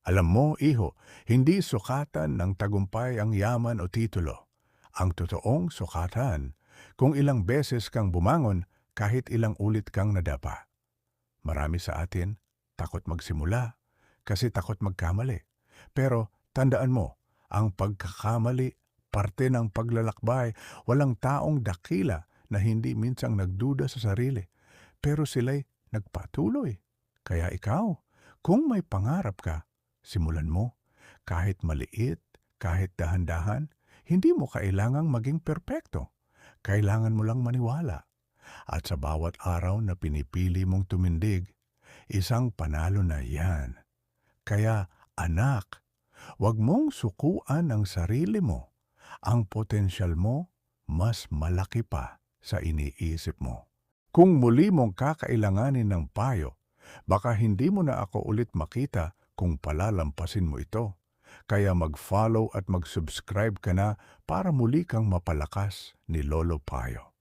Alam mo, iho, hindi sukatan ng tagumpay ang yaman o titulo. Ang totoong sukatan, kung ilang beses kang bumangon kahit ilang ulit kang nadapa. Marami sa atin takot magsimula kasi takot magkamali. Pero tandaan mo, ang pagkakamali parte ng paglalakbay. Walang taong dakila na hindi minsang nagduda sa sarili. Pero sila'y nagpatuloy. Kaya ikaw, kung may pangarap ka, simulan mo. Kahit maliit, kahit dahan-dahan, hindi mo kailangang maging perpekto. Kailangan mo lang maniwala. At sa bawat araw na pinipili mong tumindig, isang panalo na yan. Kaya, anak, huwag mong sukuan ang sarili mo. Ang potensyal mo, mas malaki pa sa iniisip mo. Kung muli mong kakailanganin ng payo, baka hindi mo na ako ulit makita kung palalampasin mo ito. Kaya mag-follow at mag-subscribe ka na para muli kang mapalakas ni Lolo Payo.